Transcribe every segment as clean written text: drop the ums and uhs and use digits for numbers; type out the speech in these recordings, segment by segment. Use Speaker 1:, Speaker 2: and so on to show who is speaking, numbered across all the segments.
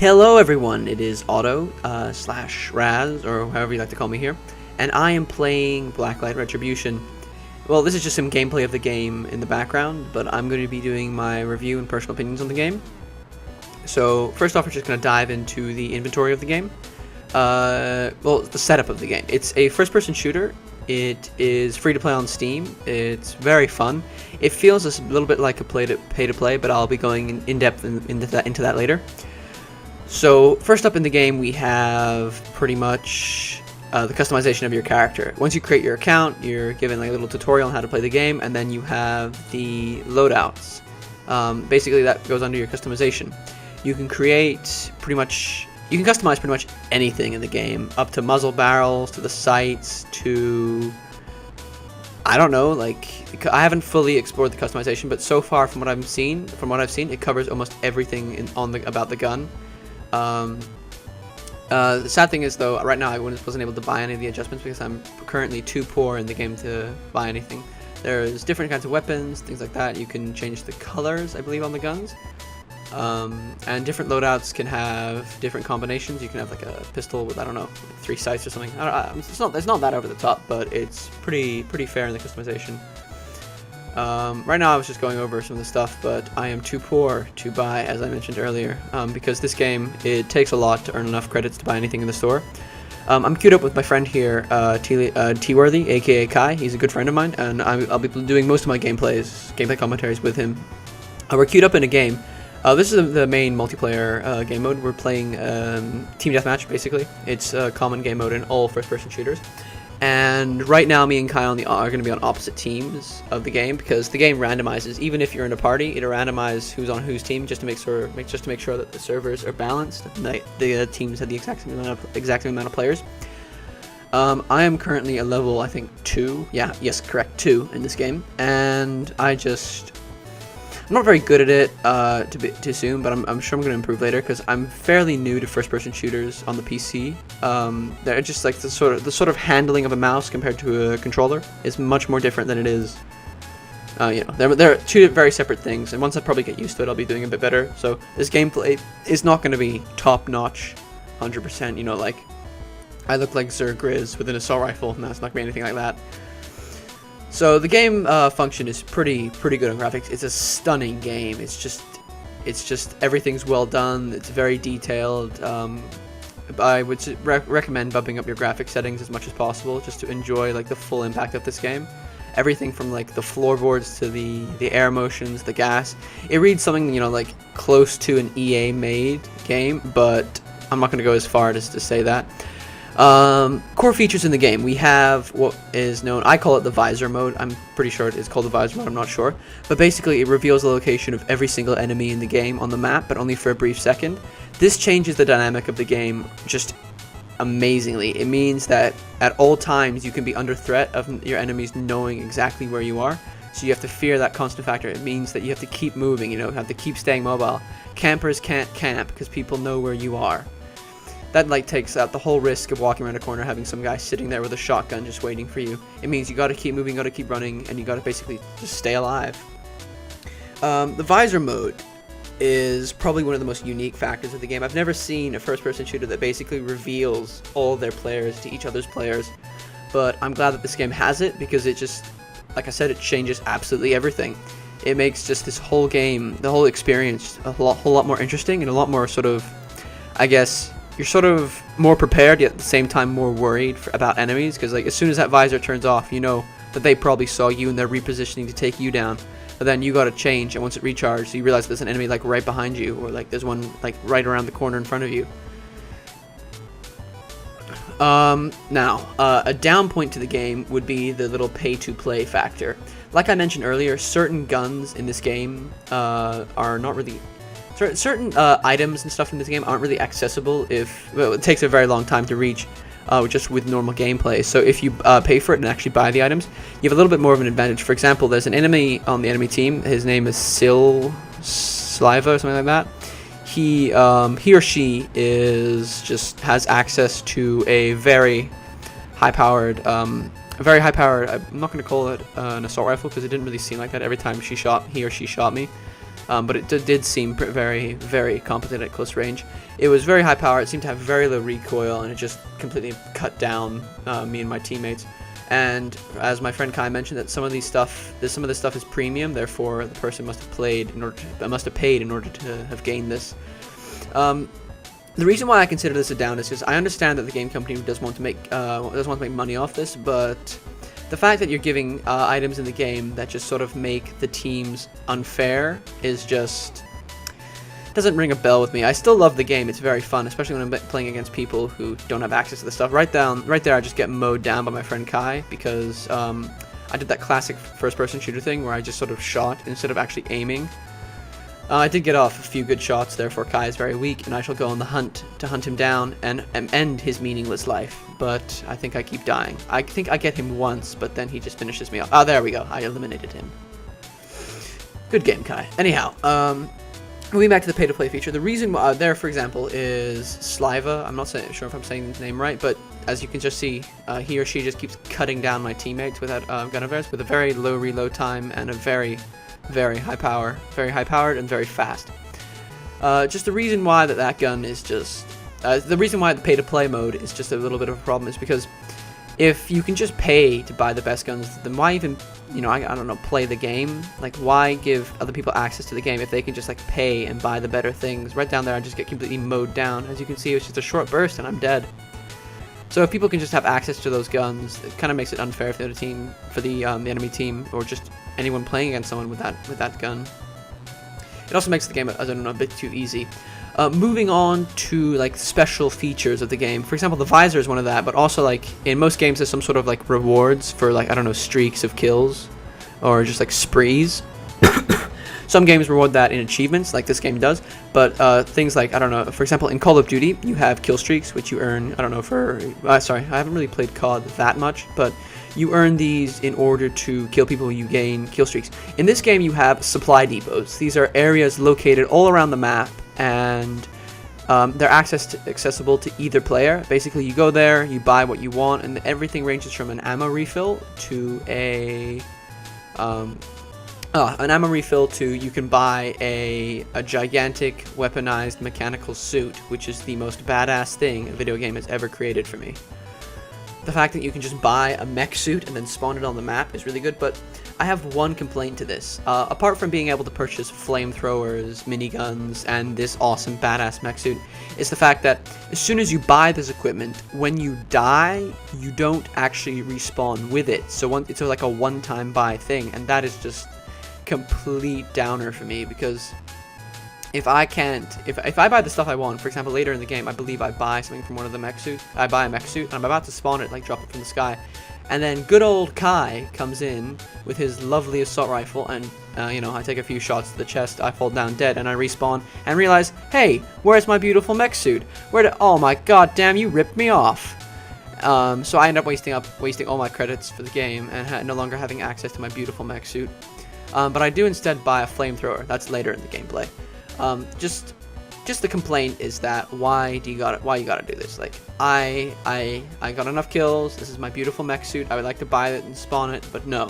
Speaker 1: Hello everyone, it is Otto, slash Raz, or however you like to call me here, and I am playing Black Light Retribution. Well, this is just some gameplay of the game in the background, but I'm going to be doing my review and personal opinions on the game. So, first off, we're just going to dive into the inventory of the game. Well, the setup of the game. It's a first-person shooter. It is free to play on Steam. It's very fun. It feels a little bit like a pay-to-play, but I'll be going in-depth into that later. So, first up in the game, we have pretty much the customization of your character. Once you create your account, you're given like a little tutorial on how to play the game, and then you have the loadouts. Basically, that goes under your customization. You can customize pretty much anything in the game, up to muzzle barrels, to the sights, to I don't know. Like, I haven't fully explored the customization, but so far from what I've seen, it covers almost everything about the gun. The sad thing is, though, right now I wasn't able to buy any of the adjustments because I'm currently too poor in the game to buy anything. There's different kinds of weapons, things like that. You can change the colors, I believe, on the guns. And different loadouts can have different combinations. You can have like a pistol with, I don't know, 3 sights or something. It's not that over the top, but it's pretty fair in the customization. Right now I was just going over some of the stuff, but I am too poor to buy, as I mentioned earlier, because this game, it takes a lot to earn enough credits to buy anything in the store. I'm queued up with my friend here, T-Worthy, aka Kai. He's a good friend of mine, and I'll be doing most of my gameplay commentaries with him. We're queued up in a game. This is the main multiplayer game mode. We're playing Team Deathmatch, basically. It's a common game mode in all first-person shooters. And right now, me and Kyle are going to be on opposite teams of the game because the game randomizes. Even if you're in a party, it'll randomize who's on whose team just to make sure that the servers are balanced and the teams have the exact same amount of players. I am currently a level, I think, 2. Yeah, yes, correct, 2 in this game, and I'm not very good at it too soon, but I'm sure I'm going to improve later because I'm fairly new to first-person shooters on the PC. They're just like the sort of handling of a mouse compared to a controller is much more different than it is. They're two very separate things, and once I probably get used to it, I'll be doing a bit better. So this gameplay is not going to be top-notch, 100%. You know, like I look like Zer Grizz with an assault rifle, and that's not going to be anything like that. So the game function is pretty good on graphics. It's a stunning game. It's just everything's well done. It's very detailed. I would recommend bumping up your graphic settings as much as possible just to enjoy like the full impact of this game. Everything from like the floorboards to the air motions, the gas. It reads something, like close to an EA made game, but I'm not going to go as far as to say that. Core features in the game. We have what is known, I call it the visor mode. I'm pretty sure it is called the visor mode, I'm not sure. But basically it reveals the location of every single enemy in the game on the map, but only for a brief second. This changes the dynamic of the game just amazingly. It means that at all times you can be under threat of your enemies knowing exactly where you are. So you have to fear that constant factor. It means that you have to keep moving, have to keep staying mobile. Campers can't camp because people know where you are. That takes out the whole risk of walking around a corner having some guy sitting there with a shotgun just waiting for you. It means you gotta keep moving, gotta keep running, and you gotta basically just stay alive. The visor mode is probably one of the most unique factors of the game. I've never seen a first-person shooter that basically reveals all their players to each other's players, but I'm glad that this game has it because it just, like I said, it changes absolutely everything. It makes just this whole game, the whole experience, a whole lot more interesting and a lot more sort of, I guess, you're sort of more prepared, yet at the same time more worried about enemies, because like as soon as that visor turns off, you know that they probably saw you and they're repositioning to take you down. But then you gotta change, and once it recharges, you realize there's an enemy like right behind you, or like there's one like right around the corner in front of you. Now, a down point to the game would be the little pay-to-play factor. Like I mentioned earlier, certain guns in this game are not really... Certain items and stuff in this game aren't really accessible it takes a very long time to reach just with normal gameplay. So if you pay for it and actually buy the items, you have a little bit more of an advantage. For example, there's an enemy on the enemy team. His name is Sliva or something like that. He or she has access to a very high-powered, I'm not going to call it an assault rifle because it didn't really seem like that every time he or she shot me. but it did seem very, very competent at close range. It was very high power, it seemed to have very low recoil, and it just completely cut down me and my teammates. And as my friend Kai mentioned, that some of this stuff is premium, therefore the person must have paid in order to have gained this. The reason why I consider this a down is because I understand that the game company does want to make money off this, but the fact that you're giving items in the game that just sort of make the teams unfair is just doesn't ring a bell with me. I still love the game; it's very fun, especially when I'm playing against people who don't have access to the stuff. Right there, I just get mowed down by my friend Kai because I did that classic first-person shooter thing where I just sort of shot instead of actually aiming. I did get off a few good shots, therefore Kai is very weak, and I shall go on the hunt to hunt him down and end his meaningless life. But I think I keep dying. I think I get him once, but then he just finishes me off. Oh, there we go. I eliminated him. Good game, Kai. Anyhow, moving back to the pay-to-play feature, the reason there, for example, is Sliva. I'm not sure if I'm saying his name right, but as you can just see, he or she just keeps cutting down my teammates without Gunnivers with a very low reload time and a very high powered and very fast. Just the reason why that gun is just the reason why the pay-to-play mode is just a little bit of a problem is because if you can just pay to buy the best guns, then why even, I don't know, play the game? Like, why give other people access to the game if they can just like pay and buy the better things? Right down there, I just get completely mowed down. As you can see, it's just a short burst and I'm dead. So if people can just have access to those guns, it kind of makes it unfair for the team, for the enemy team, or just anyone playing against someone with that gun. It also makes the game, I don't know, a bit too easy. Moving on to like special features of the game. For example, the visor is one of that, but also like in most games there's some sort of like rewards for like, I don't know, streaks of kills or just like sprees. Some games reward that in achievements, like this game does, but things like, I don't know, for example, in Call of Duty, you have kill streaks, which you earn, I don't know, sorry, I haven't really played COD that much, but you earn these in order to kill people, you gain kill streaks. In this game, you have supply depots. These are areas located all around the map, and they're accessible to either player. Basically, you go there, you buy what you want, and everything ranges from an ammo refill to you can buy a gigantic weaponized mechanical suit, which is the most badass thing a video game has ever created for me. The fact that you can just buy a mech suit and then spawn it on the map is really good, but I have one complaint to this. Apart from being able to purchase flamethrowers, miniguns, and this awesome badass mech suit, is the fact that as soon as you buy this equipment, when you die, you don't actually respawn with it. So it's like a one-time buy thing, and that is just complete downer for me, because if I buy the stuff I want, for example, later in the game, I believe I buy something from one of the mech suits. I buy a mech suit, and I'm about to spawn it, like drop it from the sky, and then good old Kai comes in with his lovely assault rifle, and I take a few shots to the chest, I fall down dead, and I respawn and realize, hey, where's my beautiful mech suit? Oh my god damn, you ripped me off. So I end up wasting all my credits for the game and no longer having access to my beautiful mech suit. But I do instead buy a flamethrower. That's later in the gameplay. Just the complaint is that why you gotta do this? Like I got enough kills. This is my beautiful mech suit. I would like to buy it and spawn it, but no,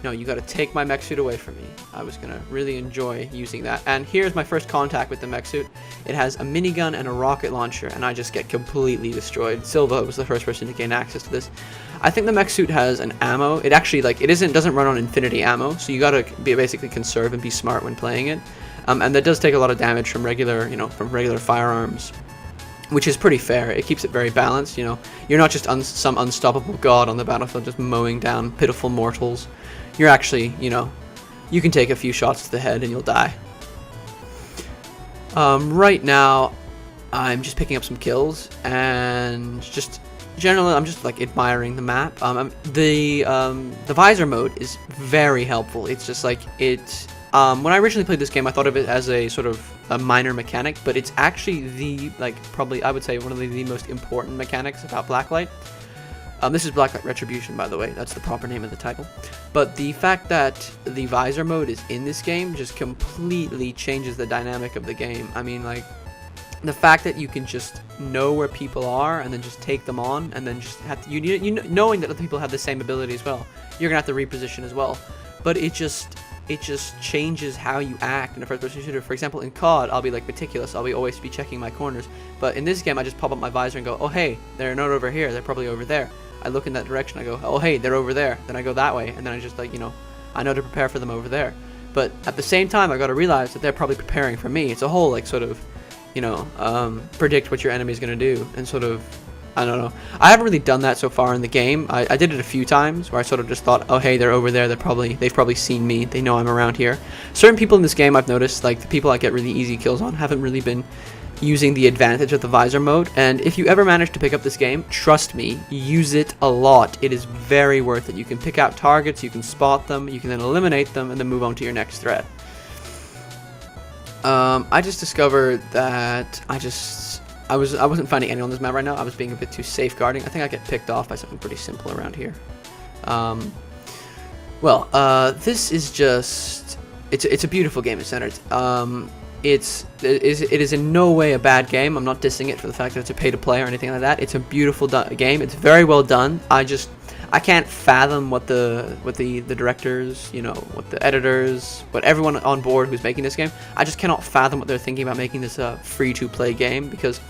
Speaker 1: you gotta take my mech suit away from me. I was gonna really enjoy using that. And here's my first contact with the mech suit. It has a minigun and a rocket launcher, and I just get completely destroyed. Silva was the first person to gain access to this. I think the mech suit has an ammo. It actually doesn't run on infinity ammo, so you gotta basically conserve and be smart when playing it. And that does take a lot of damage from regular firearms, which is pretty fair. It keeps it very balanced. You're not just some unstoppable god on the battlefield just mowing down pitiful mortals. You're actually, you can take a few shots to the head and you'll die. Right now, I'm just picking up some kills and just generally I'm just like admiring the map. The visor mode is very helpful. It's just like when I originally played this game, I thought of it as a sort of a minor mechanic, but it's actually probably I would say one of the most important mechanics about Black Light. This is Black Light Retribution, by the way. That's the proper name of the title. But the fact that the visor mode is in this game just completely changes the dynamic of the game. I mean, like, the fact that you can just know where people are and then just take them on, and then just have to, knowing that other people have the same ability as well, you're gonna have to reposition as well. But it just it just changes how you act in a first-person shooter. For example, in COD, I'll be like meticulous. I'll always be checking my corners. But in this game, I just pop up my visor and go, oh hey, they're not over here. They're probably over there. I look in that direction. I go, oh hey, they're over there. Then I go that way, and then I just like, you know, I know to prepare for them over there. But at the same time, I got to realize that they're probably preparing for me. It's a whole like sort of, you know, predict what your enemy is going to do, and sort of, I don't know. I haven't really done that so far in the game. I did it a few times where I sort of just thought, oh hey, they're over there. They've probably seen me. They know I'm around here. Certain people in this game, I've noticed, like the people I get really easy kills on, haven't really been using the advantage of the visor mode. And if you ever manage to pick up this game, trust me, use it a lot. It is very worth it. You can pick out targets, you can spot them, you can then eliminate them, and then move on to your next threat. I just discovered that I wasn't finding anyone on this map right now. I was being a bit too safeguarding. I think I get picked off by something pretty simple around here. This is just, it's a beautiful game in Centered. It is in no way a bad game. I'm not dissing it for the fact that it's a pay-to-play or anything like that. It's a beautiful game. It's very well done. I can't fathom what the directors, you know, what the editors, what everyone on board who's making this game. I just cannot fathom what they're thinking about making this a free-to-play game, because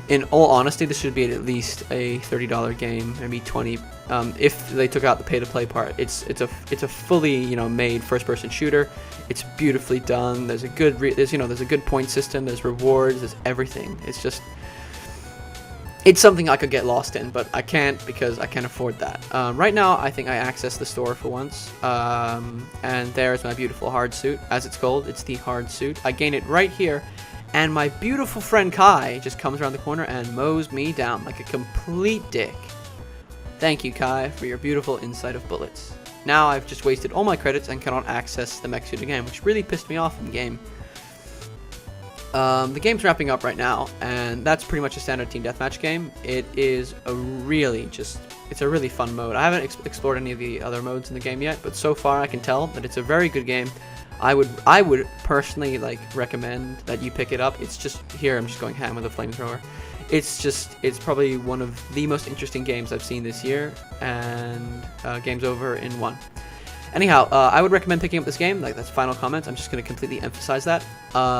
Speaker 1: in all honesty, this should be at least a $30 game, maybe 20. If they took out the pay-to-play part, it's a fully, you know, made first-person shooter. It's beautifully done. There's a good there's a good point system. There's rewards. There's everything. It's something I could get lost in, but I can't because I can't afford that. Right now, I think I accessed the store for once, and there's my beautiful hard suit, as it's called. It's the hard suit. I gain it right here, and my beautiful friend Kai just comes around the corner and mows me down like a complete dick. Thank you, Kai, for your beautiful insight of bullets. Now I've just wasted all my credits and cannot access the mech suit again, which really pissed me off in game. The game's wrapping up right now, and that's pretty much a standard team deathmatch game. It is a really fun mode. I haven't explored any of the other modes in the game yet, but so far I can tell that it's a very good game. I would personally like recommend that you pick it up. It's just here. I'm just going ham with a flamethrower. It's probably one of the most interesting games I've seen this year, and game's over in one. Anyhow, I would recommend picking up this game. Like, that's final comments. I'm just going to completely emphasize that.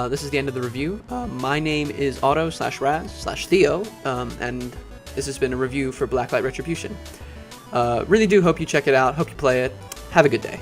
Speaker 1: This is the end of the review. My name is Otto/Raz/Theo, and this has been a review for Black Light Retribution. Really do hope you check it out. Hope you play it. Have a good day.